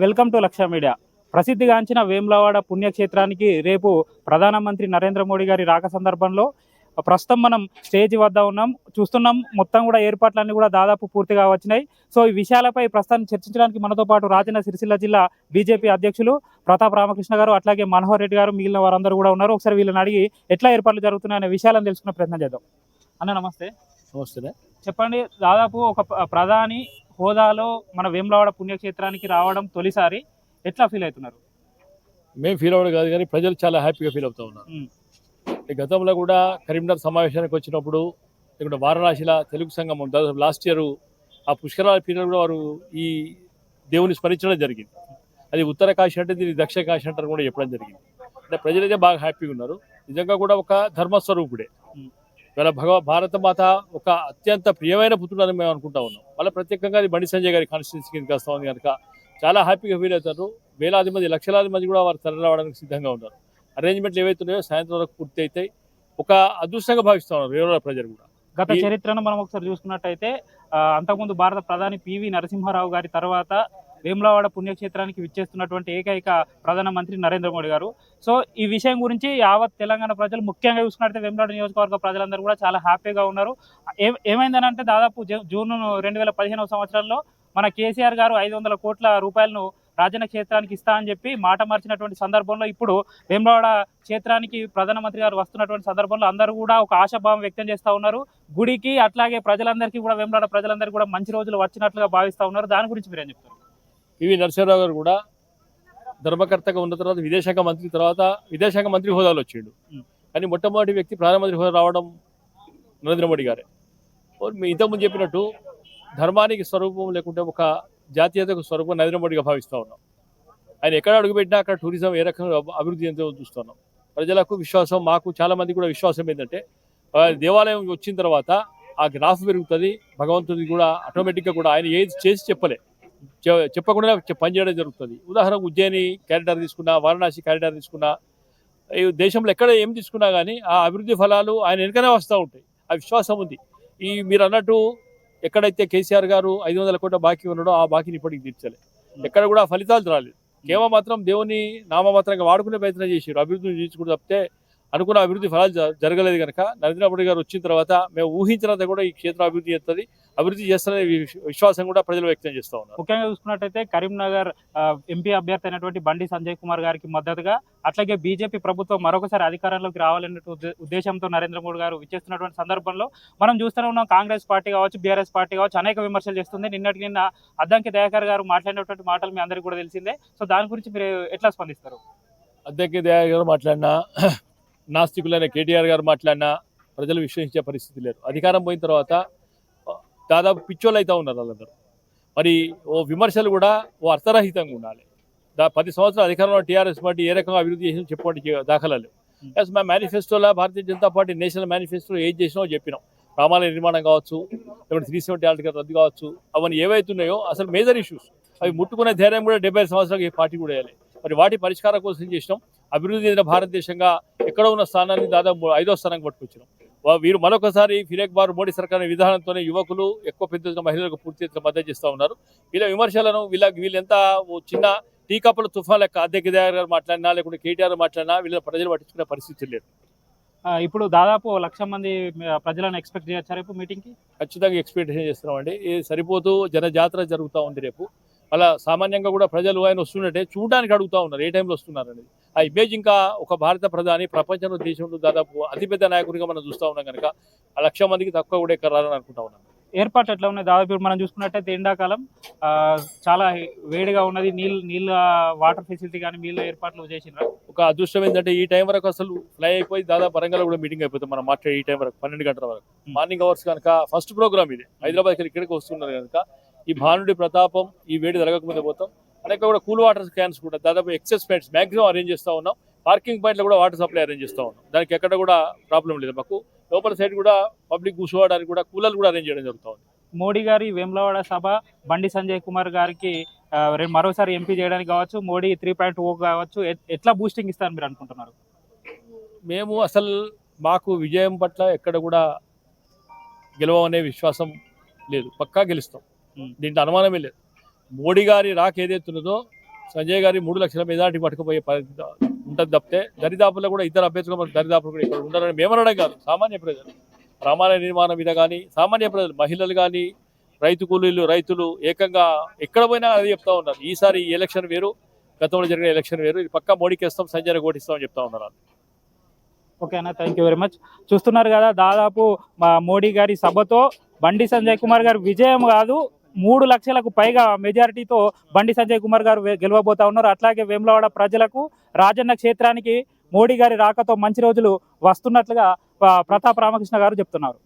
Welcome to లక్ష్య media. ప్రసిద్ధిగాంచిన వేములవాడ పుణ్యక్షేత్రానికి రేపు ప్రధానమంత్రి నరేంద్ర మోడీ గారి రాక సందర్భంలో ప్రస్తుతం మనం స్టేజ్ వద్ద ఉన్నాం, చూస్తున్నాం. మొత్తం కూడా ఏర్పాట్లన్నీ కూడా దాదాపు పూర్తిగా వచ్చినాయి. సో ఈ విషయాలపై ప్రస్తుతం చర్చించడానికి మనతో పాటు రాజన్న సిరిసిల్ల జిల్లా బీజేపీ అధ్యక్షులు ప్రతాప్ రామకృష్ణ గారు, అట్లాగే మనోహర్ రెడ్డి గారు, మిగిలిన వారందరూ కూడా ఉన్నారు. ఒకసారి వీళ్ళని అడిగి ఎట్లా ఏర్పాట్లు జరుగుతున్నాయనే విషయాలను తెలుసుకునే ప్రయత్నం చేద్దాం. అన్న నమస్తే. నమస్తే. చెప్పండి, దాదాపు ఒక ప్రధాని హోదాలో మన వేములవాడ పుణ్యక్షేత్రానికి రావడం తొలిసారి, ఎట్లా ఫీల్ అవుతున్నారు? మేము ఫీల్ అవ్వడం కాదు కానీ ప్రజలు చాలా హ్యాపీగా ఫీల్ అవుతూ ఉన్నారు. గతంలో కూడా కరీంనగర్ సమావేశానికి వచ్చినప్పుడు ఇక్కడ వారణాసిలో తెలుగు సంఘం లాస్ట్ ఇయర్ ఆ పుష్కరాల పీరియడ్ కూడా వారు ఈ దేవుని స్మరించడం జరిగింది. అది ఉత్తర కాశీ అంటే దీన్ని దక్షిణ కాశీ అంటారు కూడా చెప్పడం జరిగింది. అంటే ప్రజలైతే బాగా హ్యాపీగా ఉన్నారు. నిజంగా కూడా ఒక ధర్మస్వరూపుడే. ఇవాళ భారత మాత ఒక అత్యంత ప్రియమైన పుత్రుడు అని మేము అనుకుంటా ఉన్నాం. మళ్ళీ ప్రత్యేకంగా అది బండి సంజయ్ గారి కాన్స్టిట్యూన్సీ కిందకి వస్తూ ఉంది కనుక చాలా హ్యాపీగా ఫీల్ అవుతారు. వేలాది మంది, లక్షలాది మంది కూడా వారు తరలి రావడానికి సిద్ధంగా ఉన్నారు. అరేంజ్మెంట్లు ఏవైతున్నాయో సాయంత్రం వరకు పూర్తి అవుతాయి. ఒక అదృష్టంగా భావిస్తూ ఉన్నారు వేరే ప్రజలు కూడా. గత చరిత్రను మనం ఒకసారి చూసుకున్నట్టయితే అంతకుముందు భారత ప్రధాని పివి నరసింహారావు గారి తర్వాత వేములవాడ పుణ్యక్షేత్రానికి విచ్చేస్తున్నటువంటి ఏకైక ప్రధానమంత్రి నరేంద్ర మోడీ గారు. సో ఈ విషయం గురించి యావత్ తెలంగాణ ప్రజలు, ముఖ్యంగా చూసుకున్నట్లయితే వేములవాడ నియోజకవర్గ ప్రజలందరూ కూడా చాలా హ్యాపీగా ఉన్నారు. ఏమైందని అంటే దాదాపు జూన్ 2015 సంవత్సరంలో మన కేసీఆర్ గారు 500 కోట్ల రూపాయలను రాజన్న క్షేత్రానికి ఇస్తా అని చెప్పి మాట మార్చినటువంటి సందర్భంలో ఇప్పుడు వేములవాడ క్షేత్రానికి ప్రధానమంత్రి గారు వస్తున్నటువంటి సందర్భంలో అందరూ కూడా ఒక ఆశాభావం వ్యక్తం చేస్తూ ఉన్నారు. గుడికి అట్లాగే ప్రజలందరికీ కూడా, వేములవాడ ప్రజలందరికీ కూడా మంచి రోజులు వచ్చినట్లుగా భావిస్తూ ఉన్నారు. దాని గురించి మీరేం చెప్తారు? పివి నరసింహారావు గారు కూడా ధర్మకర్తగా ఉన్న తర్వాత విదేశాంగ మంత్రి హోదాలో వచ్చిండు. కానీ మొట్టమొదటి వ్యక్తి ప్రధానమంత్రి హోదా రావడం నరేంద్ర మోడీ గారే. ఇంతకుముందు చెప్పినట్టు ధర్మానికి స్వరూపం లేకుంటే ఒక జాతీయతకు స్వరూపం నరేంద్ర మోడీగా భావిస్తూ ఉన్నాం. ఆయన ఎక్కడ అడుగుపెట్టినా అక్కడ టూరిజం ఏ రకంగా అభివృద్ధి ఎంతో చూస్తున్నాం. ప్రజలకు విశ్వాసం, మాకు చాలా మంది కూడా విశ్వాసం ఏంటంటే దేవాలయం వచ్చిన తర్వాత ఆ గ్రాఫ్ పెరుగుతుంది. భగవంతుడి కూడా ఆటోమేటిక్గా కూడా ఆయన ఏది చేసి చెప్పకుండా పనిచేయడం జరుగుతుంది. ఉదాహరణకు ఉజ్జయిని క్యారిడార్ తీసుకున్నా, వారణాసి క్యారిడార్ తీసుకున్నా, ఈ దేశంలో ఎక్కడ ఏం తీసుకున్నా కానీ ఆ అభివృద్ధి ఫలాలు ఆయన వెనుకనే వస్తూ ఉంటాయి. ఆ విశ్వాసం ఉంది. మీరు అన్నట్టు ఎక్కడైతే కేసీఆర్ గారు 500 కోట్ల బాకీ ఉన్నాడో ఆ బాకీని ఇప్పటికి తీర్చలే. ఎక్కడ కూడా ఫలితాలు రాలేదు. కేవలం మాత్రం దేవుని నామమాత్రంగా వాడుకునే ప్రయత్నం చేశారు. అభివృద్ధిని తీర్చుకుంటూ తప్పితే అనుకున్న అభివృద్ధి ఫలాలు జరగలేదు కనుక నరేంద్ర మోడీ గారు వచ్చిన తర్వాత మేము ఊహించినంత కూడా ఈ క్షేత్రం అభివృద్ధి చేస్తారనే విశ్వాసం కూడా ప్రజలు వ్యక్తం చేస్తూ ఉన్నారు. ముఖ్యంగా చూసుకున్నట్టయితే కరీంనగర్ ఎంపీ అభ్యర్థి అయినటువంటి బండి సంజయ్ కుమార్ గారికి మద్దతుగా, అట్లాగే బీజేపీ ప్రభుత్వం మరొకసారి అధికారంలోకి రావాలనే ఉద్దేశంతో నరేంద్ర మోడీ గారు విచ్చేస్తున్నటువంటి సందర్భంలో మనం చూస్తూనే ఉన్నాం. కాంగ్రెస్ పార్టీ కావచ్చు, బీఆర్ఎస్ పార్టీ కావచ్చు, అనేక విమర్శలు చేస్తుంది. నిన్న అద్దంకి దయాకర్ గారు మాట్లాడినటువంటి మాటలు మీ అందరికీ కూడా తెలిసిందే. సో దాని గురించి మీరు ఎట్లా స్పందిస్తారు? అద్దంకి దయాకర్ గారు మాట్లాడినా, నాస్తికులైన కేటీఆర్ గారు మాట్లాడినా ప్రజలు విశ్వసించే పరిస్థితి లేరు. అధికారం పోయిన తర్వాత దాదాపు పిచ్చోళ్ళు అవుతూ ఉన్నారు వాళ్ళందరూ. మరి విమర్శలు కూడా అర్థరహితంగా ఉండాలి. 10 సంవత్సరాల అధికారంలో టీఆర్ఎస్ పార్టీ ఏ రకంగా అభివృద్ధి చేసిన చెప్పడానికి దాఖలాలు. మా మేనిఫెస్టోలో భారతీయ జనతా పార్టీ నేషనల్ మేనిఫెస్టోలో ఏం చేసినామో చెప్పినాం. రామాలయ నిర్మాణం కావచ్చు, లేకపోతే 370 ఆర్టికల్ రద్దు కావచ్చు, అవన్నీ ఏవైతున్నాయో అసలు మేజర్ ఇష్యూస్ అవి ముట్టుకునే ధైర్యం కూడా 75 సంవత్సరాలకు ఈ పార్టీ కూడా వేయాలి. మరి వాటి పరిష్కారం కోసం చేసినాం. అభివృద్ధి చెందిన భారతదేశంగా ఎక్కడ ఉన్న స్థానాన్ని దాదాపు 5వ స్థానానికి పట్టుకొచ్చినాం. వీరు మరొకసారి ఫిరేక్ బార్ మోడీ సర్కార్ విధానంతోనే యువకులు ఎక్కువ పెద్ద ఎత్తున మహిళలకు పూర్తి ఎత్తున మద్దతు చేస్తూ ఉన్నారు. వీళ్ళ విమర్శలను వీళ్ళెంత చిన్న టీ కప్పుల తుఫాన్ లెక్క అద్దెకి గారు మాట్లాడినా, లేకుంటే కేటీఆర్ మాట్లాడినా వీళ్ళ ప్రజలు పట్టించుకునే పరిస్థితి లేదు. ఇప్పుడు దాదాపు 1,00,000 మంది ప్రజలను ఎక్స్పెక్ట్ చేయొచ్చు రేపు మీటింగ్కి? ఖచ్చితంగా ఎక్స్పెక్టేషన్ చేస్తున్నామండి. ఇది సరిపోతూ జనజాతర జరుగుతూ ఉంది రేపు. అలా సామాన్యంగా కూడా ప్రజలు ఆయన వస్తున్నట్టే చూడడానికి అడుగుతూ ఉన్నారు ఏ టైంలో వస్తున్నారు అనేది. ఆ ఇమేజ్ ఇంకా ఒక భారత ప్రధాని ప్రపంచంలో, దేశంలో దాదాపు అతిపెద్ద నాయకుడిగా మనం చూస్తూ ఉన్నాం కనుక 1,00,000 మందికి తక్కువ కూడా ఎక్కరాలని అనుకుంటా ఉన్నాం. ఏర్పాట్లు ఎట్లా ఉన్నాయి? దాదాపు మనం చూసుకున్నట్టయితే ఎండాకాలం చాలా వేడిగా ఉన్నది. నీళ్ళ వాటర్ ఫెసిలిటీ కానీ నీళ్ళ ఏర్పాట్లు చేసినారు. ఒక అదృష్టం ఏంటంటే ఈ టైం వరకు అసలు ఫ్లై అయిపోయి దాదాపు వరంగల్ కూడా మీటింగ్ అయిపోతుంది. మనం మాట్లాడే ఈ టైం వరకు 12 గంటల వరకు మార్నింగ్ అవర్స్ కనుక ఫస్ట్ ప్రోగ్రామ్ ఇది. హైదరాబాద్ ఇక్కడికి వస్తున్నారు కనుక ఈ భానుడి ప్రతాపం ఈ వేడి జరగకముందే పోతాం. అనేక కూడా కూల్ వాటర్ క్యాన్స్ కూడా దాదాపు ఎక్సెస్ పాయింట్స్ మ్యాక్సిమం అరేంజ్ చేస్తూ ఉన్నాం. పార్కింగ్ పాయింట్లో కూడా వాటర్ సప్లై అరేంజ్ చేస్తూ ఉన్నాం. దానికి ఎక్కడ కూడా ప్రాబ్లం లేదు. మాకు లోపల సైడ్ కూడా పబ్లిక్ కూర్చోవడానికి కూడా కూలర్లు కూడా అరేంజ్ చేయడం జరుగుతూ ఉంది. మోడీ గారి వేములవాడ సభ బండి సంజయ్ కుమార్ గారికి మరోసారి ఎంపీ చేయడానికి కావచ్చు, మోడీ 3.0 కావచ్చు, ఎట్లా బూస్టింగ్ ఇస్తారని మీరు అనుకుంటున్నారు? మేము అసలు మాకు విజయం పట్ల ఎక్కడ కూడా గెలవనే విశ్వాసం లేదు. పక్కా గెలుస్తాం, దీంట్లో అనుమానమే లేదు. మోడీ గారి రాక ఏదైతున్నదో సంజయ్ గారి 3 లక్షల మెజార్టీ పట్టుకుపోయే పరిస్థితి ఉంటుంది తప్పితే దరిదాపుల్లో కూడా ఇద్దరు అభ్యర్థులు మనకు దరిదాపులు కూడా ఇక్కడ ఉండాలని మేమనడం కాదు. సామాన్య ప్రజలు రామాలయ నిర్మాణం మీద కానీ సామాన్య ప్రజలు మహిళలు కానీ రైతు కూలీలు రైతులు ఏకంగా ఎక్కడ పోయినా అది చెప్తా ఉన్నారు. ఈసారి ఈ ఎలక్షన్ వేరు, గతంలో జరిగిన ఎలక్షన్ వేరు, ఇది పక్కా మోడీకి ఇస్తాం, సంజయ్ ఓటిస్తామని చెప్తా ఉన్నారు. ఓకే అన్న, థ్యాంక్ యూ వెరీ మచ్. చూస్తున్నారు కదా, దాదాపు మా మోడీ గారి సభతో బండి సంజయ్ కుమార్ గారు విజయం కాదు 3 లక్షలకు పైగా మెజారిటీతో బండి సంజయ్ కుమార్ గారు గెలవబోతా ఉన్నారు. అట్లాగే వేములవాడ ప్రజలకు రాజన్న క్షేత్రానికి మోడీ గారి రాకతో మంచి రోజులు వస్తున్నట్లుగా ప్రతాప్ రామకృష్ణ గారు చెప్తున్నారు.